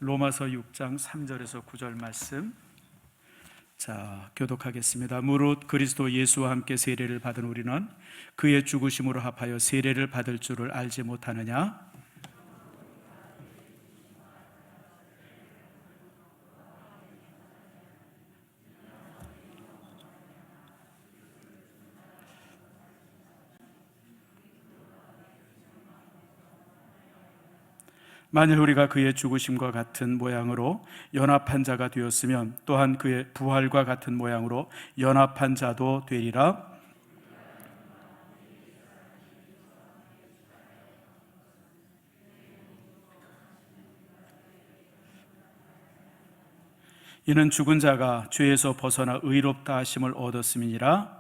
로마서 6장 3절에서 9절 말씀 교독하겠습니다. 무릇 그리스도 예수와 함께 세례를 받은 우리는 그의 죽으심으로 합하여 세례를 받을 줄을 알지 못하느냐? 만일 우리가 그의 죽으심과 같은 모양으로 연합한 자가 되었으면 또한 그의 부활과 같은 모양으로 연합한 자도 되리라. 이는 죽은 자가 죄에서 벗어나 의롭다 하심을 얻었음이니라.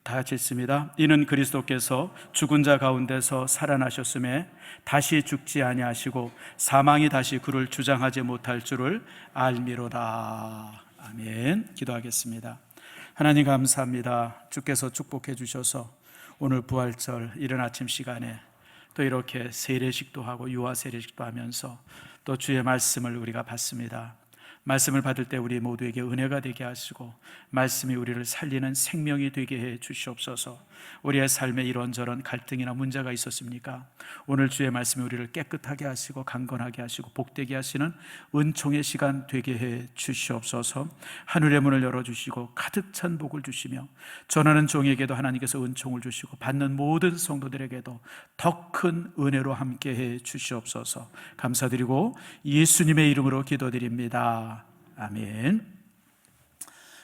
다 같이 읽습니다. 이는 그리스도께서 죽은 자 가운데서 살아나셨음에 다시 죽지 아니하시고 사망이 다시 그를 주장하지 못할 줄을 알미로다. 아멘. 기도하겠습니다. 하나님 감사합니다. 주께서 축복해 주셔서 오늘 부활절 이른 아침 시간에 또 이렇게 세례식도 하고 유아 세례식도 하면서 또 주의 말씀을 우리가 받습니다. 말씀을 받을 때 우리 모두에게 은혜가 되게 하시고 말씀이 우리를 살리는 생명이 되게 해 주시옵소서. 우리의 삶에 이런저런 갈등이나 문제가 있었습니까? 오늘 주의 말씀이 우리를 깨끗하게 하시고 강건하게 하시고 복되게 하시는 은총의 시간 되게 해 주시옵소서. 하늘의 문을 열어주시고 가득 찬 복을 주시며 전하는 종에게도 하나님께서 은총을 주시고 받는 모든 성도들에게도 더 큰 은혜로 함께 해 주시옵소서. 감사드리고 예수님의 이름으로 기도드립니다. 아멘.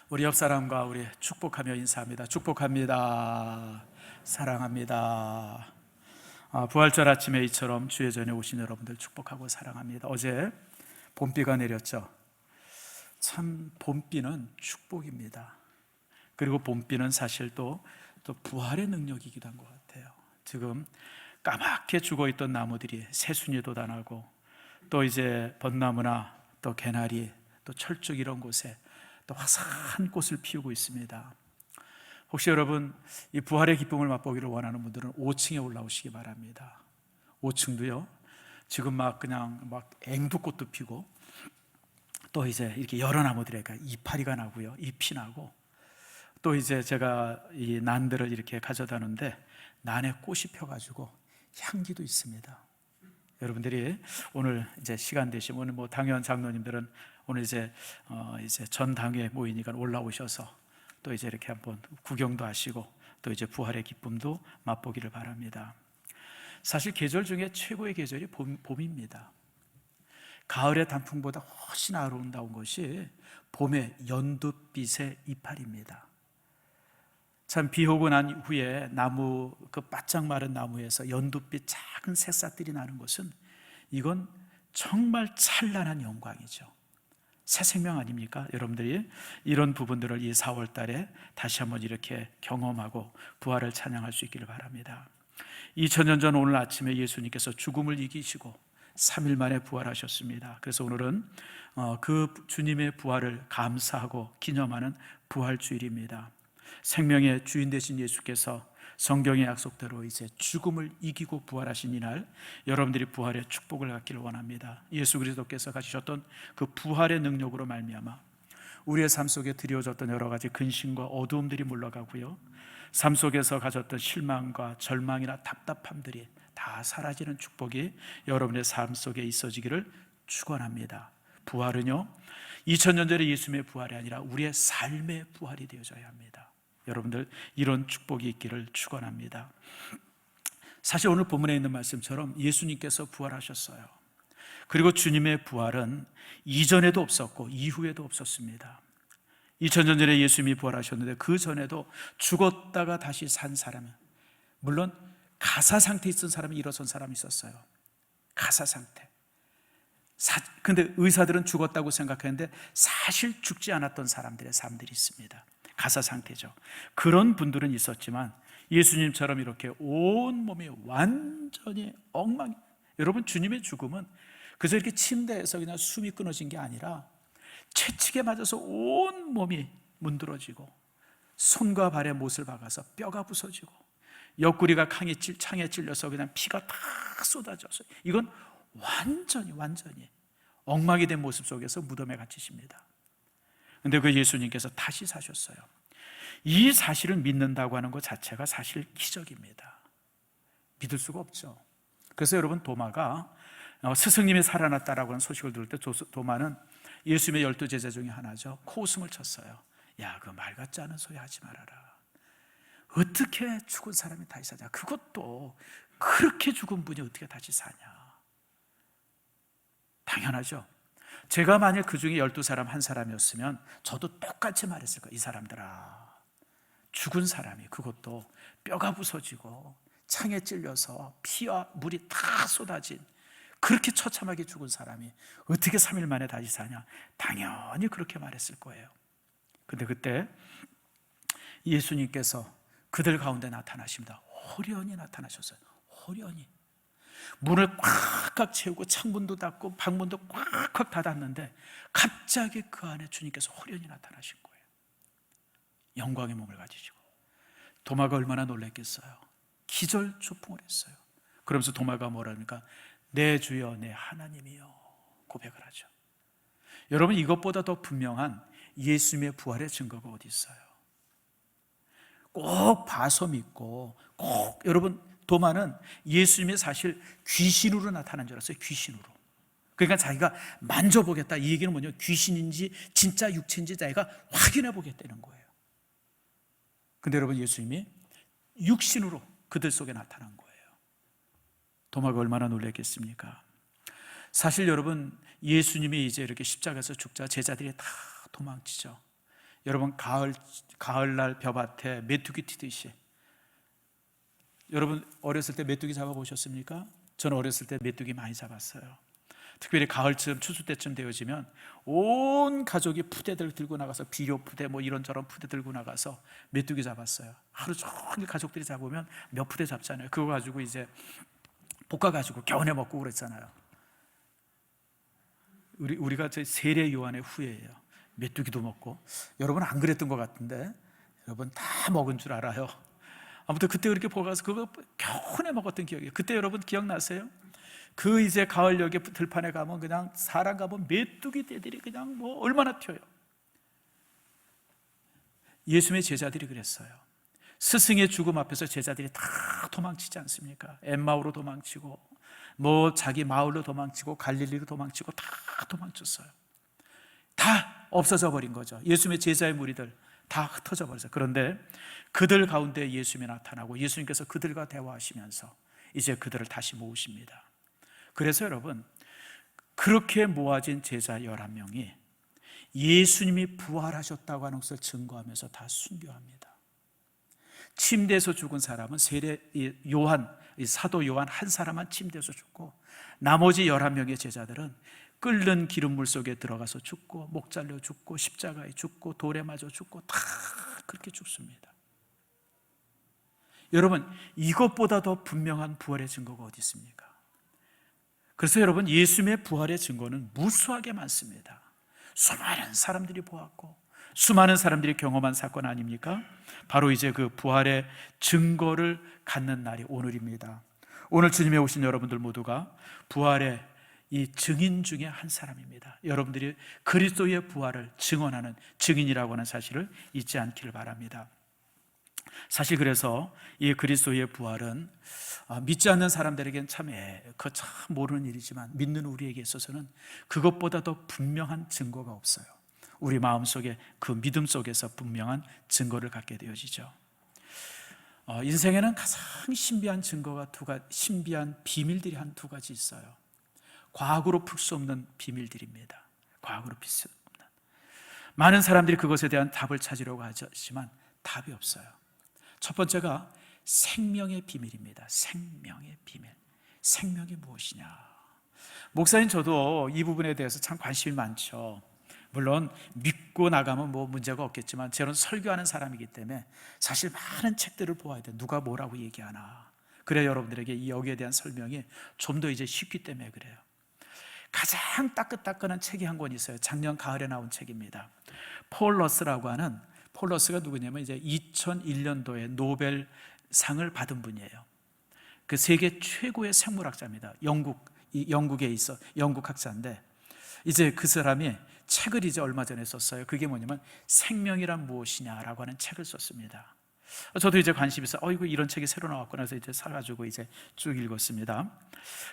우리 옆 사람과 우리 축복하며 인사합니다. 축복합니다. 사랑합니다. 부활절 아침에 이처럼 주의 전에 오신 여러분들 축복하고 사랑합니다. 어제 봄비가 내렸죠. 참 봄비는 축복입니다. 그리고 봄비는 사실 또 부활의 능력이기도 한 것 같아요. 지금 까맣게 죽어있던 나무들이 새순이 돋아나고 또 이제 벚나무나 또 개나리 또 철쭉 이런 곳에 또 화사한 꽃을 피우고 있습니다. 혹시 여러분 이 부활의 기쁨을 맛보기를 원하는 분들은 5층에 올라오시기 바랍니다. 5층도요 지금 막 앵두꽃도 피고 또 이제 이렇게 여러 나무들에 이파리가 나고요, 잎이 나고 또 이제 제가 이 난들을 이렇게 가져다는데 난에 꽃이 펴가지고 향기도 있습니다. 여러분들이 오늘 이제 시간 되시면 오늘 당연 장로님들은 오늘 이제 전당에 모이니까 올라오셔서 또 이제 이렇게 한번 구경도 하시고 또 이제 부활의 기쁨도 맛보기를 바랍니다. 사실 계절 중에 최고의 계절이 봄입니다. 가을의 단풍보다 훨씬 아름다운 것이 봄의 연두빛의 이파리입니다. 참 비 오고 난 후에 나무 그 바짝 마른 나무에서 연두빛 작은 새싹들이 나는 것은 이건 정말 찬란한 영광이죠. 새 생명 아닙니까? 여러분들이 이런 부분들을 이 4월 달에 다시 한번 이렇게 경험하고 부활을 찬양할 수 있기를 바랍니다. 2000년 전 오늘 아침에 예수님께서 죽음을 이기시고 3일 만에 부활하셨습니다. 그래서 오늘은 그 주님의 부활을 감사하고 기념하는 부활주일입니다. 생명의 주인 되신 예수께서 성경의 약속대로 이제 죽음을 이기고 부활하신 이날 여러분들이 부활의 축복을 갖기를 원합니다. 예수 그리스도께서 가지셨던 그 부활의 능력으로 말미암아 우리의 삶 속에 드리워졌던 여러 가지 근심과 어두움들이 물러가고요, 삶 속에서 가졌던 실망과 절망이나 답답함들이 다 사라지는 축복이 여러분의 삶 속에 있어지기를 축원합니다. 부활은요 2000년 전의 예수님의 부활이 아니라 우리의 삶의 부활이 되어져야 합니다. 여러분들 이런 축복이 있기를 축원합니다. 사실 오늘 본문에 있는 말씀처럼 예수님께서 부활하셨어요. 그리고 주님의 부활은 이전에도 없었고 이후에도 없었습니다. 2000년 전에 예수님이 부활하셨는데 그 전에도 죽었다가 다시 산 사람, 물론 가사 상태에 있던 사람이 일어선 사람이 있었어요. 가사 상태. 근데 의사들은 죽었다고 생각했는데 사실 죽지 않았던 사람들의 삶들이 있습니다. 가사 상태죠. 그런 분들은 있었지만 예수님처럼 이렇게 온 몸이 완전히 엉망. 여러분 주님의 죽음은 그저 이렇게 침대에서 그냥 숨이 끊어진 게 아니라 채찍에 맞아서 온 몸이 문드러지고 손과 발에 못을 박아서 뼈가 부서지고 옆구리가 창에 찔려서 그냥 피가 다 쏟아져서, 이건 완전히 엉망이 된 모습 속에서 무덤에 갇히십니다. 근데 그 예수님께서 다시 사셨어요. 이 사실을 믿는다고 하는 것 자체가 사실 기적입니다. 믿을 수가 없죠. 그래서 여러분, 도마가 스승님이 살아났다라고 하는 소식을 들을 때 도마는 예수님의 12제자 중에 하나죠. 코웃음을 쳤어요. 야, 그 말 같지 않은 소리 하지 말아라. 어떻게 죽은 사람이 다시 사냐? 그것도 그렇게 죽은 분이 어떻게 다시 사냐? 당연하죠. 제가 만약 그 중에 12사람 한 사람이었으면 저도 똑같이 말했을 거예요. 이 사람들아, 죽은 사람이, 그것도 뼈가 부서지고 창에 찔려서 피와 물이 다 쏟아진, 그렇게 처참하게 죽은 사람이 어떻게 3일 만에 다시 사냐? 당연히 그렇게 말했을 거예요. 근데 그때 예수님께서 그들 가운데 나타나십니다. 호련히 나타나셨어요. 호련히. 문을 꽉꽉 채우고 창문도 닫고 방문도 꽉꽉 닫았는데 갑자기 그 안에 주님께서 호련히 나타나신 거예요. 영광의 몸을 가지시고. 도마가 얼마나 놀랐겠어요. 기절초풍을 했어요. 그러면서 도마가 뭐라니까, 내 주여 내 하나님이여 고백을 하죠. 여러분, 이것보다 더 분명한 예수님의 부활의 증거가 어디 있어요? 꼭 봐서 믿고, 꼭, 여러분, 도마는 예수님이 사실 귀신으로 나타난 줄 알았어요. 귀신으로. 그러니까 자기가 만져보겠다, 이 얘기는 뭐냐, 귀신인지 진짜 육체인지 자기가 확인해 보겠다는 거예요. 근데 여러분, 예수님이 육신으로 그들 속에 나타난 거예요. 도마가 얼마나 놀랐겠습니까? 사실 여러분, 예수님이 이제 이렇게 십자가에서 죽자 제자들이 다 도망치죠. 여러분, 가을날 벼밭에 메뚜기 튀듯이. 여러분, 어렸을 때 메뚜기 잡아보셨습니까? 저는 어렸을 때 메뚜기 많이 잡았어요. 특별히 가을쯤, 추수 때쯤 되어지면 온 가족이 푸대들 들고 나가서, 비료 푸대 뭐 이런저런 푸대 들고 나가서 메뚜기 잡았어요. 하루 종일 가족들이 잡으면 몇 푸대 잡잖아요. 그거 가지고 이제 볶아가지고 겨우내 먹고 그랬잖아요. 우리가 제 세례 요한의 후예예요. 메뚜기도 먹고. 여러분 안 그랬던 것 같은데, 여러분 다 먹은 줄 알아요. 아무튼 그때 그렇게 볶아서 그거 겨우내 먹었던 기억이에요. 그때 여러분 기억나세요? 그 이제 가을녘에 들판에 가면 그냥 사람 가면 메뚜기 떼들이 그냥 뭐 얼마나 튀어요. 예수님의 제자들이 그랬어요. 스승의 죽음 앞에서 제자들이 다 도망치지 않습니까? 엠마오로 도망치고, 뭐 자기 마을로 도망치고, 갈릴리로 도망치고, 다 도망쳤어요. 다 없어져 버린 거죠. 예수님의 제자의 무리들 다 흩어져 버렸어요. 그런데 그들 가운데 예수님이 나타나고 예수님께서 그들과 대화하시면서 이제 그들을 다시 모으십니다. 그래서 여러분, 그렇게 모아진 제자 11명이 예수님이 부활하셨다고 하는 것을 증거하면서 다 순교합니다. 침대에서 죽은 사람은 사도 요한 한 사람만 침대에서 죽고, 나머지 11명의 제자들은 끓는 기름물 속에 들어가서 죽고, 목 잘려 죽고, 십자가에 죽고, 돌에 맞아 죽고, 다 그렇게 죽습니다. 여러분, 이것보다 더 분명한 부활의 증거가 어디 있습니까? 그래서 여러분, 예수님의 부활의 증거는 무수하게 많습니다. 수많은 사람들이 보았고 수많은 사람들이 경험한 사건 아닙니까? 바로 이제 그 부활의 증거를 갖는 날이 오늘입니다. 오늘 주님에 오신 여러분들 모두가 부활의 이 증인 중에 한 사람입니다. 여러분들이 그리스도의 부활을 증언하는 증인이라고 하는 사실을 잊지 않기를 바랍니다. 사실 그래서 이 그리스도의 부활은 믿지 않는 사람들에게는 참 모르는 일이지만, 믿는 우리에게 있어서는 그것보다 더 분명한 증거가 없어요. 우리 마음속에 그 믿음 속에서 분명한 증거를 갖게 되어지죠. 인생에는 가장 신비한 증거가 신비한 비밀들이 한 두 가지 있어요. 과학으로 풀 수 없는 비밀들입니다. 과학으로 풀 수 없는. 많은 사람들이 그것에 대한 답을 찾으려고 하지만 답이 없어요. 첫 번째가 생명의 비밀입니다. 생명의 비밀. 생명이 무엇이냐? 목사님, 저도 이 부분에 대해서 참 관심이 많죠. 물론 믿고 나가면 뭐 문제가 없겠지만, 저는 설교하는 사람이기 때문에 사실 많은 책들을 보아야 돼요. 누가 뭐라고 얘기하나. 그래야 여러분들에게 여기에 대한 설명이 좀 더 이제 쉽기 때문에 그래요. 가장 따끈따끈한 책이 한 권 있어요. 작년 가을에 나온 책입니다. 폴 러스라고 하는, 폴 러스가 누구냐면 이제 2001년도에 노벨 상을 받은 분이에요. 그 세계 최고의 생물학자입니다. 영국에 있어 영국 학자인데, 이제 그 사람이 책을 이제 얼마 전에 썼어요. 그게 뭐냐면 생명이란 무엇이냐라고 하는 책을 썼습니다. 저도 이제 관심이 있어. 이거 이런 책이 새로 나왔구나 해서 이제 사가지고 이제 쭉 읽었습니다.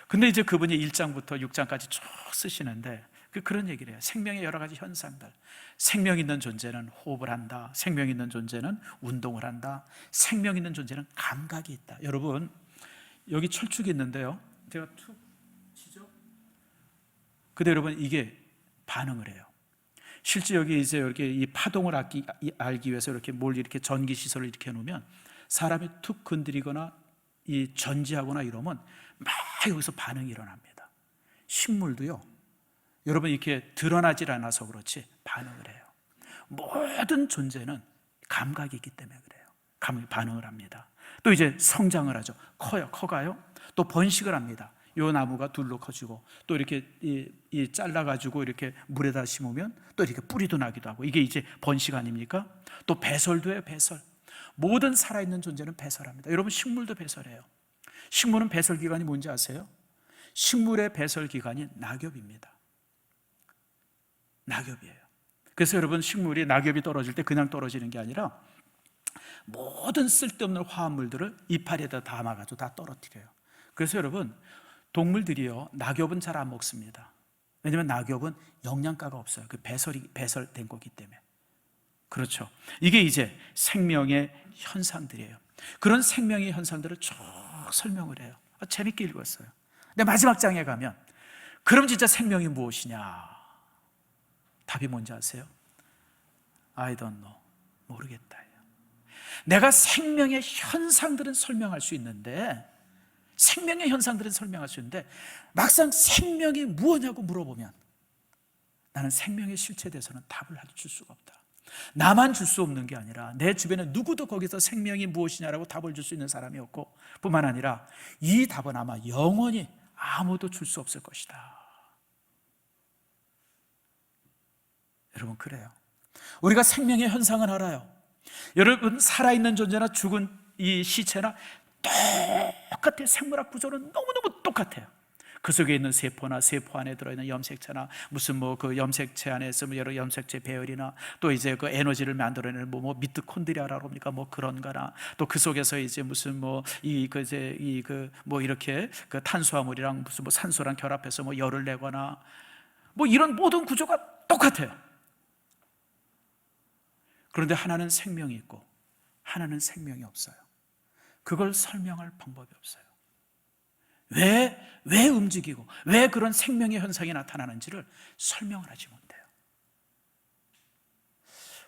근데 이제 그분이 1장부터 6장까지 쭉 쓰시는데 그런 얘기를 해요. 생명의 여러 가지 현상들. 생명 있는 존재는 호흡을 한다. 생명 있는 존재는 운동을 한다. 생명 있는 존재는 감각이 있다. 여러분, 여기 철쭉이 있는데요. 제가 툭 치죠? 근데 여러분, 이게 반응을 해요. 실제 여기 이제 이렇게 이 파동을 알기 위해서 이렇게 뭘 이렇게 전기 시설을 이렇게 해놓으면 사람이 툭 건드리거나 이 전지하거나 이러면 막 여기서 반응이 일어납니다. 식물도요, 여러분 이렇게 드러나질 않아서 그렇지 반응을 해요. 모든 존재는 감각이 있기 때문에 그래요. 반응을 합니다. 또 이제 성장을 하죠. 커가요. 또 번식을 합니다. 요 나무가 둘로 커지고, 또 이렇게 잘라가지고 이렇게 물에다 심으면 또 이렇게 뿌리도 나기도 하고, 이게 이제 번식 아닙니까? 또 배설도 해요. 배설. 모든 살아있는 존재는 배설합니다. 여러분, 식물도 배설해요. 식물은 배설 기관이 뭔지 아세요? 식물의 배설 기관이 낙엽입니다. 낙엽이에요. 그래서 여러분, 식물이 낙엽이 떨어질 때 그냥 떨어지는 게 아니라 모든 쓸데없는 화합물들을 이파리에다 담아가지고 다 떨어뜨려요. 그래서 여러분, 동물들이요, 낙엽은 잘 안 먹습니다. 왜냐하면 낙엽은 영양가가 없어요. 그 배설된 거기 때문에. 그렇죠. 이게 이제 생명의 현상들이에요. 그런 생명의 현상들을 쭉 설명을 해요. 재밌게 읽었어요. 근데 마지막 장에 가면, 그럼 진짜 생명이 무엇이냐? 답이 뭔지 아세요? I don't know. 모르겠다. 내가 생명의 현상들은 설명할 수 있는데, 막상 생명이 무엇냐고 물어보면 나는 생명의 실체에 대해서는 답을 줄 수가 없다. 나만 줄 수 없는 게 아니라 내 주변에 누구도 거기서 생명이 무엇이냐라고 답을 줄 수 있는 사람이 없고, 뿐만 아니라 이 답은 아마 영원히 아무도 줄 수 없을 것이다. 여러분, 그래요. 우리가 생명의 현상을 알아요. 여러분, 살아있는 존재나 죽은 이 시체나 똑같아요. 생물학 구조는 너무너무 똑같아요. 그 속에 있는 세포나 세포 안에 들어있는 염색체나 무슨 그 염색체 안에서 여러 염색체 배열이나 또 이제 그 에너지를 만들어내는 미토콘드리아라고 합니까? 그런 거나 또 그 속에서 이제 무슨 이렇게 그 탄수화물이랑 무슨 산소랑 결합해서 열을 내거나 이런 모든 구조가 똑같아요. 그런데 하나는 생명이 있고 하나는 생명이 없어요. 그걸 설명할 방법이 없어요. 왜 움직이고 왜 그런 생명의 현상이 나타나는지를 설명을 하지 못해요.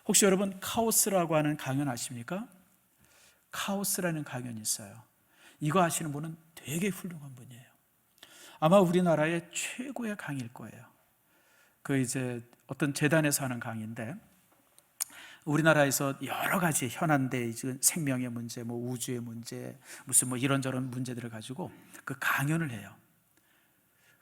혹시 여러분 카오스라고 하는 강연 아십니까? 카오스라는 강연이 있어요. 이거 아시는 분은 되게 훌륭한 분이에요. 아마 우리나라의 최고의 강의일 거예요. 그 이제 어떤 재단에서 하는 강의인데, 우리나라에서 여러 가지 현안대 생명의 문제, 우주의 문제, 무슨 이런저런 문제들을 가지고 그 강연을 해요.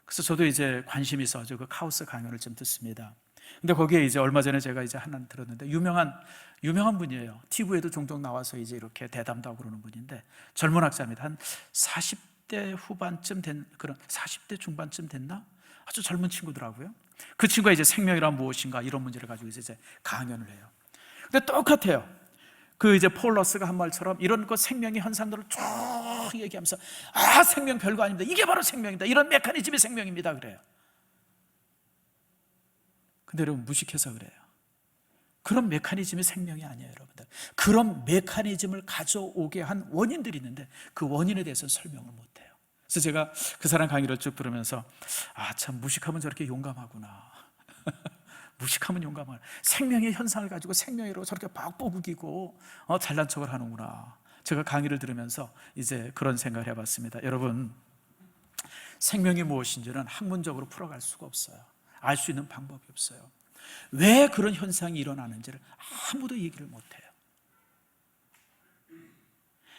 그래서 저도 이제 관심이 있어서 그 카오스 강연을 좀 듣습니다. 근데 거기에 이제 얼마 전에 제가 이제 하나 들었는데, 유명한 분이에요. TV에도 종종 나와서 이제 이렇게 대담도 하고 그러는 분인데, 젊은 학자입니다. 한 40대 후반쯤 된, 그런 40대 중반쯤 됐나? 아주 젊은 친구더라고요. 그 친구가 이제 생명이란 무엇인가 이런 문제를 가지고 이제 강연을 해요. 근데 똑같아요. 그 이제 폴러스가 한 말처럼 이런 그 생명의 현상들을 쭉 얘기하면서, 생명 별거 아닙니다. 이게 바로 생명이다. 이런 메커니즘이 생명입니다. 그래요. 근데 여러분, 무식해서 그래요. 그런 메커니즘이 생명이 아니에요, 여러분들. 그런 메커니즘을 가져오게 한 원인들이 있는데 그 원인에 대해서는 설명을 못해요. 그래서 제가 그 사람 강의를 쭉 들으면서, 참 무식하면 저렇게 용감하구나. 무식하면 용감하구나. 생명의 현상을 가지고 생명으로 저렇게 박보국이고 잘난 척을 하는구나. 제가 강의를 들으면서 이제 그런 생각을 해봤습니다. 여러분, 생명이 무엇인지는 학문적으로 풀어갈 수가 없어요. 알 수 있는 방법이 없어요. 왜 그런 현상이 일어나는지를 아무도 얘기를 못해요.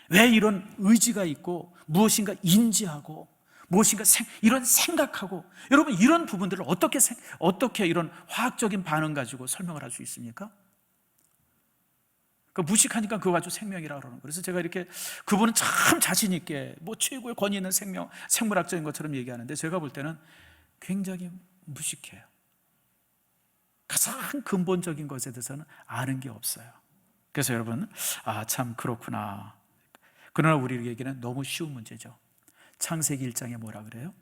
왜 이런 의지가 있고 무엇인가 인지하고 무엇인가 이런 생각하고, 여러분 이런 부분들을 어떻게 이런 화학적인 반응 가지고 설명을 할 수 있습니까? 그 무식하니까 그거 가지고 생명이라고 그러는 거예요. 그래서 제가 이렇게 그분은 참 자신 있게 뭐 최고의 권위 있는 생물학적인 것처럼 얘기하는데 제가 볼 때는 굉장히 무식해요. 가장 근본적인 것에 대해서는 아는 게 없어요. 그래서 여러분, 참 그렇구나. 그러나 우리에게는 너무 쉬운 문제죠. 창세기 1장에 뭐라 그래요?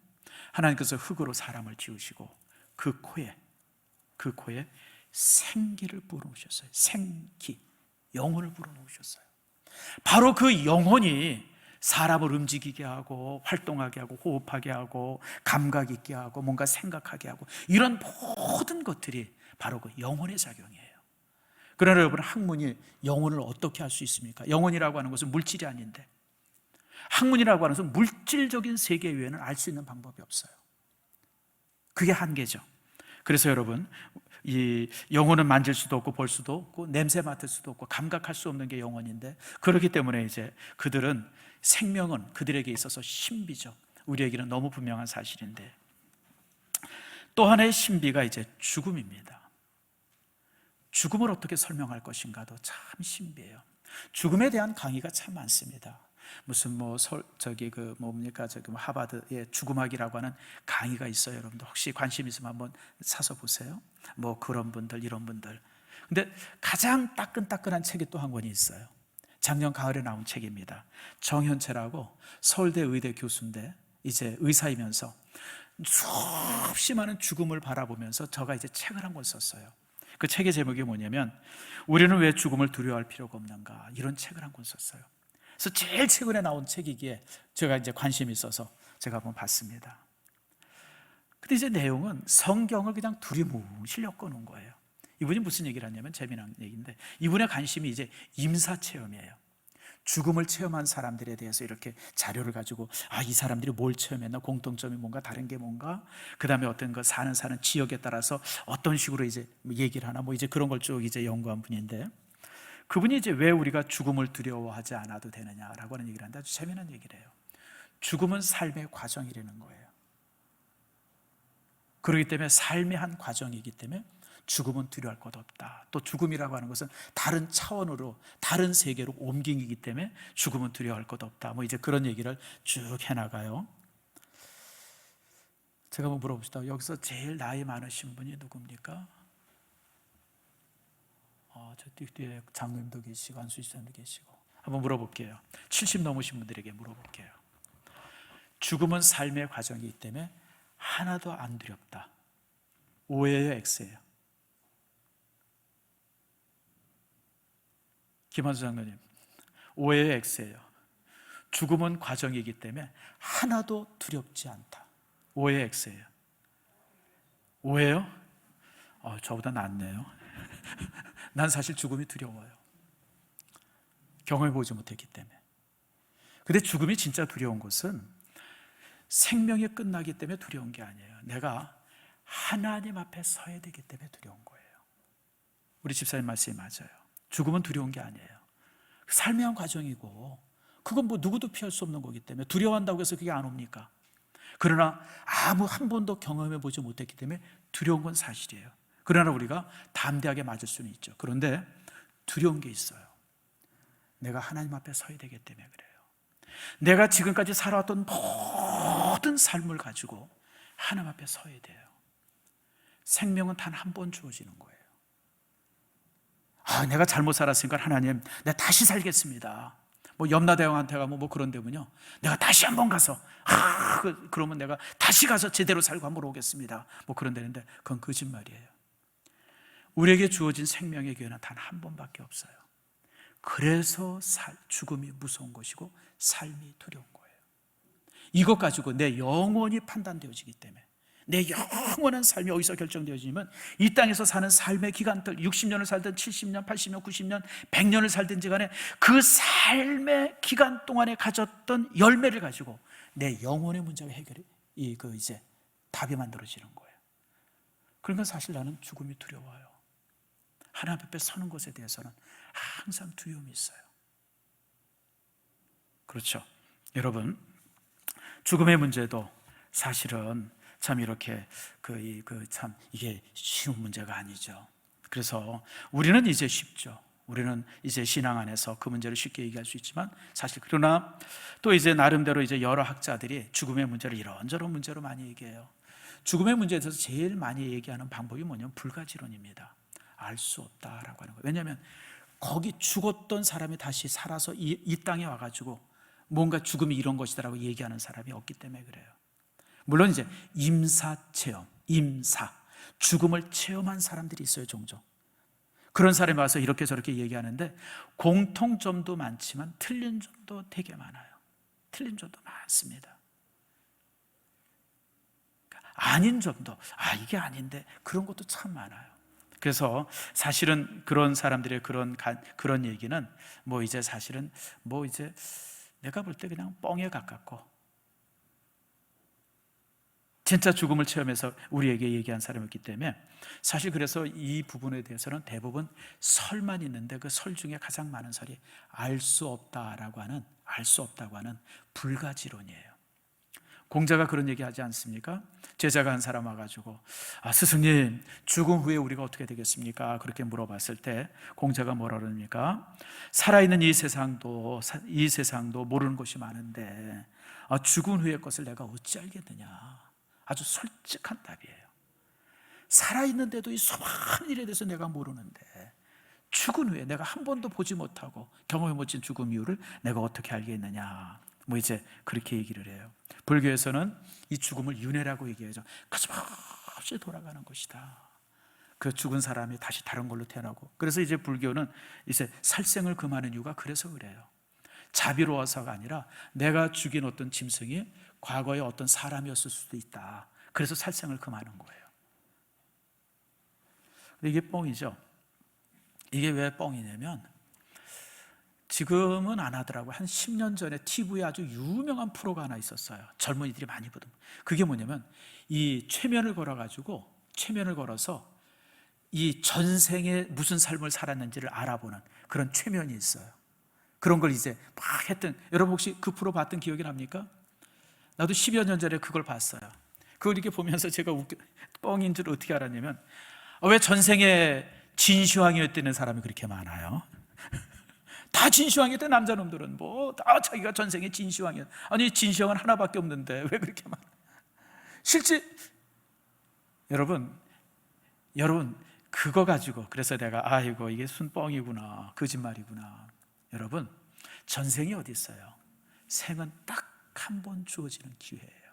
하나님께서 흙으로 사람을 지으시고 그 코에 생기를 불어넣으셨어요. 생기, 영혼을 불어넣으셨어요. 바로 그 영혼이 사람을 움직이게 하고 활동하게 하고 호흡하게 하고 감각 있게 하고 뭔가 생각하게 하고 이런 모든 것들이 바로 그 영혼의 작용이에요. 그러나 여러분, 학문이 영혼을 어떻게 할 수 있습니까? 영혼이라고 하는 것은 물질이 아닌데, 학문이라고 하는 것은 물질적인 세계 외에는 알 수 있는 방법이 없어요. 그게 한계죠. 그래서 여러분, 이 영혼은 만질 수도 없고 볼 수도 없고 냄새 맡을 수도 없고 감각할 수 없는 게 영혼인데, 그렇기 때문에 이제 그들은 생명은 그들에게 있어서 신비죠. 우리에게는 너무 분명한 사실인데, 또 하나의 신비가 이제 죽음입니다. 죽음을 어떻게 설명할 것인가도 참 신비해요. 죽음에 대한 강의가 참 많습니다. 무슨 하버드의 죽음학이라고 하는 강의가 있어요. 여러분들 혹시 관심 있으면 한번 사서 보세요. 뭐 그런 분들, 이런 분들. 근데 가장 따끈따끈한 책이 또 한 권이 있어요. 작년 가을에 나온 책입니다. 정현채라고 서울대 의대 교수인데 이제 의사이면서 수없이 많은 죽음을 바라보면서 저가 이제 책을 한 권 썼어요. 그 책의 제목이 뭐냐면 우리는 왜 죽음을 두려워할 필요가 없는가, 이런 책을 한 권 썼어요. 그래서 제일 최근에 나온 책이기에 제가 이제 관심이 있어서 제가 한번 봤습니다. 근데 이제 내용은 성경을 그냥 두리뭉실 엮어놓은 거예요. 이분이 무슨 얘기를 하냐면 재미난 얘기인데, 이분의 관심이 이제 임사체험이에요. 죽음을 체험한 사람들에 대해서 이렇게 자료를 가지고 이 사람들이 뭘 체험했나, 공통점이 뭔가, 다른 게 뭔가, 그 다음에 어떤 거 사는 지역에 따라서 어떤 식으로 이제 얘기를 하나, 뭐 이제 그런 걸 쭉 이제 연구한 분인데, 그분이 이제 왜 우리가 죽음을 두려워하지 않아도 되느냐라고 하는 얘기를 하는데 아주 재미난 얘기를 해요. 죽음은 삶의 과정이라는 거예요. 그렇기 때문에 삶의 한 과정이기 때문에 죽음은 두려워할 것 없다. 또 죽음이라고 하는 것은 다른 차원으로, 다른 세계로 옮기기 때문에 죽음은 두려워할 것 없다. 뭐 이제 그런 얘기를 쭉 해나가요. 제가 한번 물어봅시다. 여기서 제일 나이 많으신 분이 누굽니까? 저 뒤에 장로님도 계시고 안수지사님도 계시고. 한번 물어볼게요. 70 넘으신 분들에게 물어볼게요. 죽음은 삶의 과정이기 때문에 하나도 안 두렵다. O예요, X예요? 김한수 장로님, O예요, X예요? 죽음은 과정이기 때문에 하나도 두렵지 않다. O예요, X예요? O예요? 저보다 낫네요. 난 사실 죽음이 두려워요. 경험해보지 못했기 때문에. 근데 죽음이 진짜 두려운 것은 생명이 끝나기 때문에 두려운 게 아니에요. 내가 하나님 앞에 서야 되기 때문에 두려운 거예요. 우리 집사님 말씀이 맞아요. 죽음은 두려운 게 아니에요. 삶의 한 과정이고 그건 뭐 누구도 피할 수 없는 거기 때문에 두려워한다고 해서 그게 안 옵니까? 그러나 한 번도 경험해보지 못했기 때문에 두려운 건 사실이에요. 그러나 우리가 담대하게 맞을 수는 있죠. 그런데 두려운 게 있어요. 내가 하나님 앞에 서야 되기 때문에 그래요. 내가 지금까지 살아왔던 모든 삶을 가지고 하나님 앞에 서야 돼요. 생명은 단 한 번 주어지는 거예요. 내가 잘못 살았으니까 하나님, 내가 다시 살겠습니다. 뭐 염라대왕한테 가면 뭐 그런 데면요, 내가 다시 한번 가서 그러면 내가 다시 가서 제대로 살고 한번 오겠습니다. 뭐 그런 데인데 그건 거짓말이에요. 우리에게 주어진 생명의 기회는 단 한 번밖에 없어요. 그래서 죽음이 무서운 것이고 삶이 두려운 거예요. 이것 가지고 내 영혼이 판단되어지기 때문에, 내 영원한 삶이 어디서 결정되어지냐면 이 땅에서 사는 삶의 기간들, 60년을 살든 70년, 80년, 90년, 100년을 살든지 간에 그 삶의 기간 동안에 가졌던 열매를 가지고 내 영혼의 문제가 이제 답이 만들어지는 거예요. 그러니까 사실 나는 죽음이 두려워요. 하나님 앞에 서는 것에 대해서는 항상 두려움이 있어요. 그렇죠. 여러분, 죽음의 문제도 사실은 참 이렇게 이게 쉬운 문제가 아니죠. 그래서 우리는 이제 쉽죠. 우리는 이제 신앙 안에서 그 문제를 쉽게 얘기할 수 있지만, 사실 그러나 또 이제 나름대로 이제 여러 학자들이 죽음의 문제를 이런저런 문제로 많이 얘기해요. 죽음의 문제에 대해서 제일 많이 얘기하는 방법이 뭐냐면 불가지론입니다. 알 수 없다라고 하는 거예요. 왜냐하면 거기 죽었던 사람이 다시 살아서 이 땅에 와가지고 뭔가 죽음이 이런 것이다라고 얘기하는 사람이 없기 때문에 그래요. 물론 이제 임사 체험, 임사, 죽음을 체험한 사람들이 있어요. 종종 그런 사람이 와서 이렇게 저렇게 얘기하는데 공통점도 많지만 틀린 점도 되게 많아요. 틀린 점도 많습니다. 아닌 점도, 이게 아닌데, 그런 것도 참 많아요. 그래서 사실은 그런 사람들의 그런 얘기는 뭐 이제 사실은 뭐 이제 내가 볼 때 그냥 뻥에 가깝고, 진짜 죽음을 체험해서 우리에게 얘기한 사람이었기 때문에, 사실 그래서 이 부분에 대해서는 대부분 설만 있는데 그 설 중에 가장 많은 설이 알 수 없다고 하는 불가지론이에요. 공자가 그런 얘기 하지 않습니까? 제자가 한 사람 와가지고 스승님, 죽음 후에 우리가 어떻게 되겠습니까? 그렇게 물어봤을 때 공자가 뭐라 그럽니까? 살아있는 이 세상도 모르는 것이 많은데 죽은 후의 것을 내가 어찌 알겠느냐. 아주 솔직한 답이에요. 살아있는데도 이 수많은 일에 대해서 내가 모르는데 죽은 후에 내가 한 번도 보지 못하고 경험해 못한 죽음 이유를 내가 어떻게 알겠느냐. 뭐 이제 그렇게 얘기를 해요. 불교에서는 이 죽음을 윤회라고 얘기하죠. 거침없이 돌아가는 것이다. 그 죽은 사람이 다시 다른 걸로 태어나고. 그래서 이제 불교는 이제 살생을 금하는 이유가 그래서 그래요. 자비로워서가 아니라 내가 죽인 어떤 짐승이 과거에 어떤 사람이었을 수도 있다. 그래서 살생을 금하는 거예요. 근데 이게 뻥이죠. 이게 왜 뻥이냐면 지금은 안 하더라고요. 한 10년 전에 TV에 아주 유명한 프로가 하나 있었어요. 젊은이들이 많이 보던. 그게 뭐냐면 이 최면을 걸어서 이 전생에 무슨 삶을 살았는지를 알아보는 그런 최면이 있어요. 그런 걸 이제 막 했던, 여러분 혹시 그 프로 봤던 기억이 납니까? 나도 10여 년 전에 그걸 봤어요. 그걸 이렇게 보면서 제가 뻥인 줄 어떻게 알았냐면, 왜 전생에 진시황이었다는 사람이 그렇게 많아요? 다 진시황이었대. 남자놈들은 다 자기가 전생에 진시황이었. 아니 진시황은 하나밖에 없는데 왜 그렇게 많아? 실제 여러분 그거 가지고 그래서 내가 이게 순뻥이구나, 거짓말이구나. 여러분, 전생이 어디 있어요? 생은 딱 한 번 주어지는 기회예요.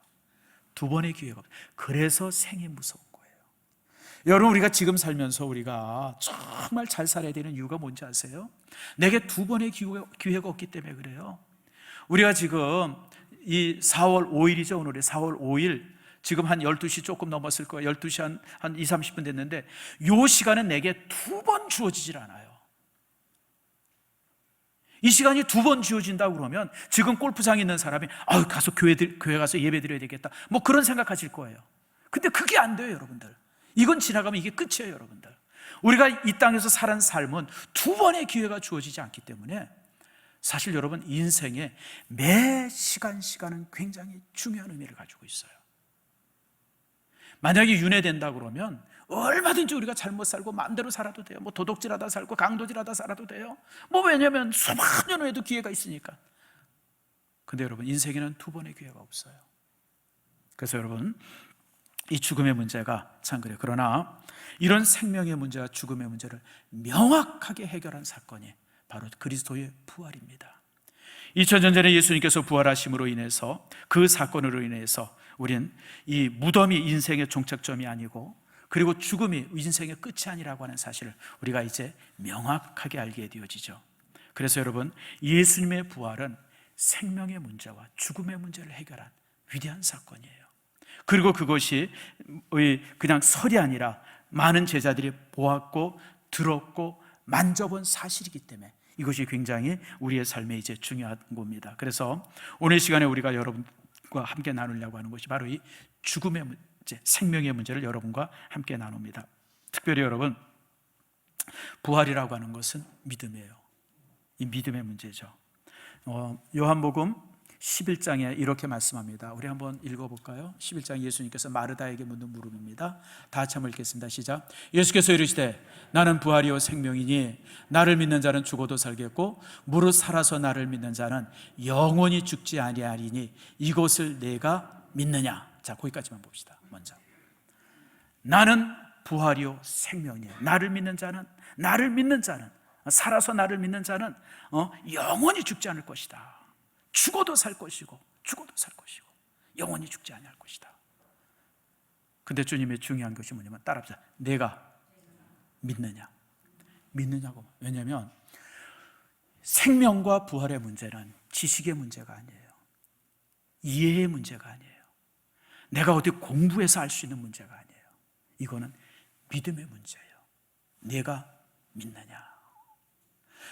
두 번의 기회가 없어요. 그래서 생이 무서운 거예요. 여러분, 우리가 지금 살면서 우리가 정말 잘 살아야 되는 이유가 뭔지 아세요? 내게 두 번의 기회가 없기 때문에 그래요. 우리가 지금 이 4월 5일이죠. 오늘이 4월 5일, 지금 한 12시 조금 넘었을 거예요. 12시 한 20, 30분 됐는데 이 시간은 내게 두 번 주어지질 않아요. 이 시간이 두 번 주어진다고 그러면 지금 골프장에 있는 사람이 가서 교회 가서 예배 드려야 되겠다, 뭐 그런 생각하실 거예요. 근데 그게 안 돼요, 여러분들. 이건 지나가면 이게 끝이에요, 여러분들. 우리가 이 땅에서 살은 삶은 두 번의 기회가 주어지지 않기 때문에 사실 여러분, 인생의 매 시간은 굉장히 중요한 의미를 가지고 있어요. 만약에 윤회된다 그러면 얼마든지 우리가 잘못 살고 마음대로 살아도 돼요. 뭐 도둑질하다 살고 강도질하다 살아도 돼요. 왜냐면 수많은 후에도 기회가 있으니까. 근데 여러분, 인생에는 두 번의 기회가 없어요. 그래서 여러분, 이 죽음의 문제가 참 그래요. 그러나 이런 생명의 문제와 죽음의 문제를 명확하게 해결한 사건이 바로 그리스도의 부활입니다. 2000년 전에 예수님께서 부활하심으로 인해서, 그 사건으로 인해서 우리는 이 무덤이 인생의 종착점이 아니고, 그리고 죽음이 인생의 끝이 아니라고 하는 사실을 우리가 이제 명확하게 알게 되어지죠. 그래서 여러분, 예수님의 부활은 생명의 문제와 죽음의 문제를 해결한 위대한 사건이에요. 그리고 그것이 그냥 설이 아니라 많은 제자들이 보았고 들었고 만져본 사실이기 때문에 이것이 굉장히 우리의 삶에 이제 중요한 겁니다. 그래서 오늘 시간에 우리가 여러분과 함께 나누려고 하는 것이 바로 이 죽음의 문제, 생명의 문제를 여러분과 함께 나눕니다. 특별히 여러분, 부활이라고 하는 것은 믿음이에요. 이 믿음의 문제죠. 요한복음 11장에 이렇게 말씀합니다. 우리 한번 읽어볼까요? 11장 예수님께서 마르다에게 묻는 물음입니다. 다 같이 한번 읽겠습니다. 시작. 예수께서 이르시되 나는 부활이요 생명이니 나를 믿는 자는 죽어도 살겠고 무릇 살아서 나를 믿는 자는 영원히 죽지 아니하리니 이것을 내가 믿느냐. 자, 거기까지만 봅시다. 먼저 나는 부활이요 생명이에요. 나를 믿는 자는 살아서 나를 믿는 자는 영원히 죽지 않을 것이다. 죽어도 살 것이고 영원히 죽지 아니할 것이다. 근데 주님의 중요한 것이 뭐냐면 따라합시다. 내가 믿느냐고. 왜냐하면 생명과 부활의 문제는 지식의 문제가 아니에요. 이해의 문제가 아니에요. 내가 어디 공부해서 알 수 있는 문제가 아니에요. 이거는 믿음의 문제예요. 내가 믿느냐.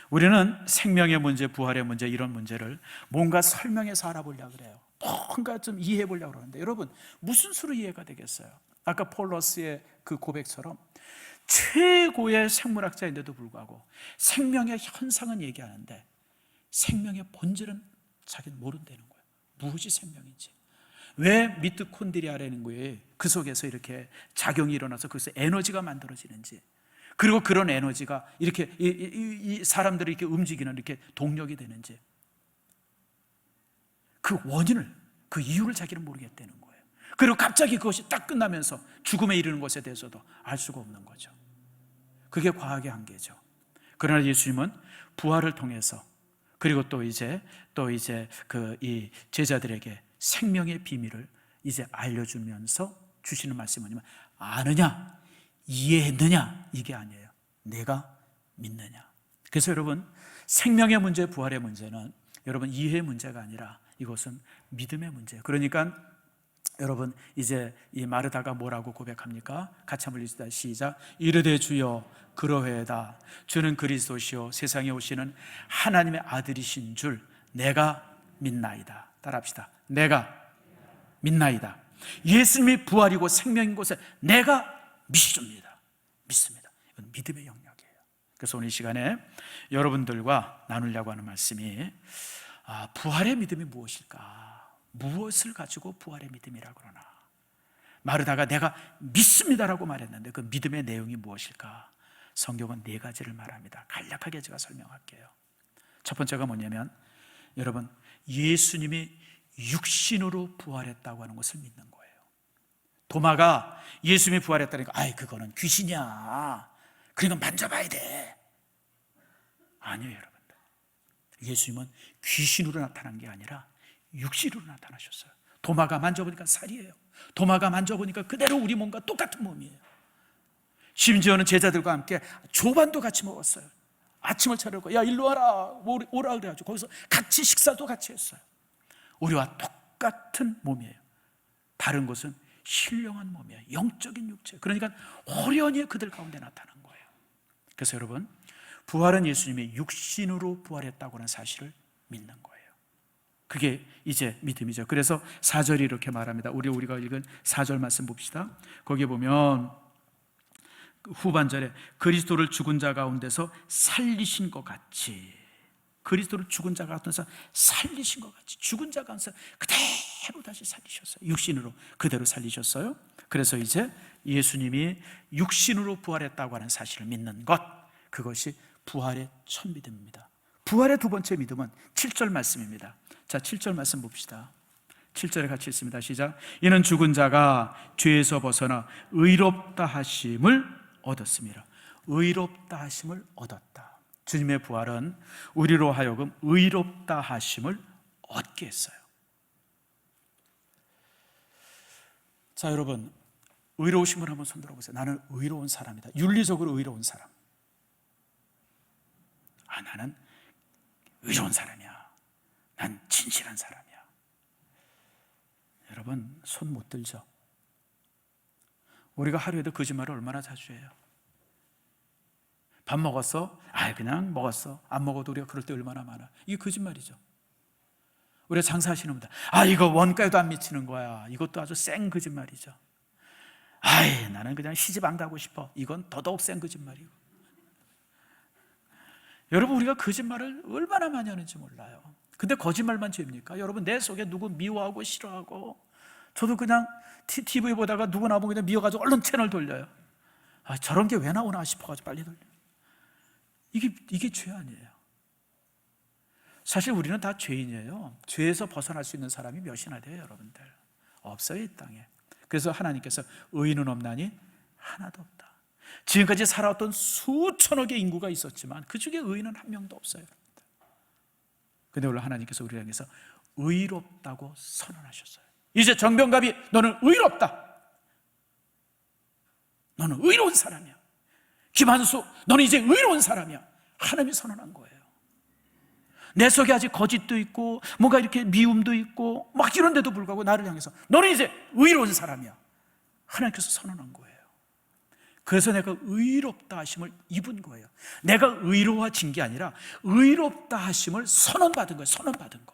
우리는 생명의 문제, 부활의 문제, 이런 문제를 뭔가 설명해서 알아보려고 그래요. 뭔가 좀 이해해 보려고 그러는데 여러분, 무슨 수로 이해가 되겠어요? 아까 폴러스의 그 고백처럼 최고의 생물학자인데도 불구하고 생명의 현상은 얘기하는데 생명의 본질은 자기는 모른다는 거예요. 무엇이 생명인지, 왜 미토콘드리아라는 거에 그 속에서 이렇게 작용이 일어나서 거기서 에너지가 만들어지는지, 그리고 그런 에너지가 이렇게 이 사람들을 이렇게 움직이는 이렇게 동력이 되는지, 그 원인을, 그 이유를 자기는 모르겠다는 거예요. 그리고 갑자기 그것이 딱 끝나면서 죽음에 이르는 것에 대해서도 알 수가 없는 거죠. 그게 과학의 한계죠. 그러나 예수님은 부활을 통해서, 그리고 또 이제 그 이 제자들에게 생명의 비밀을 이제 알려주면서 주시는 말씀은 뭐냐면, 아느냐, 이해했느냐, 이게 아니에요. 내가 믿느냐. 그래서 여러분, 생명의 문제, 부활의 문제는 여러분 이해의 문제가 아니라 이것은 믿음의 문제예요. 그러니까 여러분, 이제 이 마르다가 뭐라고 고백합니까? 같이 한번 읽읍시다. 시작. 이르되 주여 그러하다. 주는 그리스도시요 세상에 오시는 하나님의 아들이신 줄 내가 믿나이다. 따라합시다. 내가 믿나이다. 예수님이 부활이고 생명인 것을 내가 믿습니다. 이건 믿음의 영역이에요. 그래서 오늘 이 시간에 여러분들과 나누려고 하는 말씀이, 부활의 믿음이 무엇일까? 무엇을 가지고 부활의 믿음이라고 그러나? 마르다가 내가 믿습니다라고 말했는데 그 믿음의 내용이 무엇일까? 성경은 네 가지를 말합니다. 간략하게 제가 설명할게요. 첫 번째가 뭐냐면, 여러분, 예수님이 육신으로 부활했다고 하는 것을 믿는 거예요. 도마가 예수님이 부활했다니까, 그거는 귀신이야, 그러니까 만져봐야 돼. 아니에요, 여러분들. 예수님은 귀신으로 나타난 게 아니라 육신으로 나타나셨어요. 도마가 만져보니까 살이에요. 도마가 만져보니까 그대로 우리 몸과 똑같은 몸이에요. 심지어는 제자들과 함께 조반도 같이 먹었어요. 아침을 차리고, 야 일로 와라, 오라 그래가지고 거기서 같이 식사도 같이 했어요. 우리와 똑같은 몸이에요. 다른 것은 신령한 몸이에요. 영적인 육체. 그러니까 호련히 그들 가운데 나타난 거예요. 그래서 여러분, 부활은 예수님이 육신으로 부활했다고 하는 사실을 믿는 거예요. 그게 이제 믿음이죠. 그래서 4절이 이렇게 말합니다. 우리가 읽은 4절 말씀 봅시다. 거기에 보면 후반절에 그리스도를 죽은 자 가운데서 살리신 것 같이, 그리스도를 죽은 자 가운데서 살리신 것 같이 죽은 자 가운데서 그대로 다시 살리셨어요. 육신으로 그대로 살리셨어요. 그래서 이제 예수님이 육신으로 부활했다고 하는 사실을 믿는 것, 그것이 부활의 첫 믿음입니다. 부활의 두 번째 믿음은 7절 말씀입니다. 자, 7절 말씀 봅시다. 7절에 같이 읽습니다. 시작. 이는 죽은 자가 죄에서 벗어나 의롭다 하심을 얻었습니다. 의롭다 하심을 얻었다. 주님의 부활은 우리로 하여금 의롭다 하심을 얻게 했어요. 자, 여러분, 의로우신 분 한번 손 들어보세요. 나는 의로운 사람이다. 윤리적으로 의로운 사람. 나는 의로운 사람이야. 난 진실한 사람이야. 여러분, 손 못 들죠? 우리가 하루에도 거짓말을 얼마나 자주 해요? 밥 먹었어? 그냥 먹었어. 안 먹어도 우리가 그럴 때 얼마나 많아. 이게 거짓말이죠. 우리가 장사하시는 분들, 이거 원가에도 안 미치는 거야. 이것도 아주 쌩 거짓말이죠. 나는 그냥 시집 안 가고 싶어. 이건 더더욱 쌩 거짓말이고. 여러분, 우리가 거짓말을 얼마나 많이 하는지 몰라요. 근데 거짓말만 죄입니까? 여러분, 내 속에 누구 미워하고 싫어하고, 저도 그냥 TV 보다가 누구 나보고 그냥 미워가지고 얼른 채널 돌려요. 아, 저런 게 왜 나오나 싶어가지고 빨리 돌려요. 이게 죄 아니에요. 사실 우리는 다 죄인이에요. 죄에서 벗어날 수 있는 사람이 몇이나 돼요, 여러분들? 없어요, 이 땅에. 그래서 하나님께서 의인은 없나니 하나도 없다. 지금까지 살아왔던 수천억의 인구가 있었지만 그 중에 의인은 한 명도 없어요. 근데 오늘 하나님께서 우리를 향해서 의롭다고 선언하셨어요. 이제 정병갑이 너는 의롭다. 너는 의로운 사람이야. 김한수, 너는 이제 의로운 사람이야. 하나님이 선언한 거예요. 내 속에 아직 거짓도 있고 뭔가 이렇게 미움도 있고 막 이런데도 불구하고 나를 향해서 너는 이제 의로운 사람이야. 하나님께서 선언한 거예요. 그래서 내가 의롭다 하심을 입은 거예요. 내가 의로워진 게 아니라 의롭다 하심을 선언받은 거예요. 선언받은 거.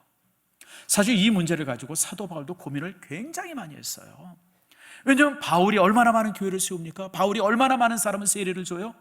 사실 이 문제를 가지고 사도 바울도 고민을 굉장히 많이 했어요. 왜냐하면 바울이 얼마나 많은 교회를 세웁니까? 바울이 얼마나 많은 사람을 세례를 줘요?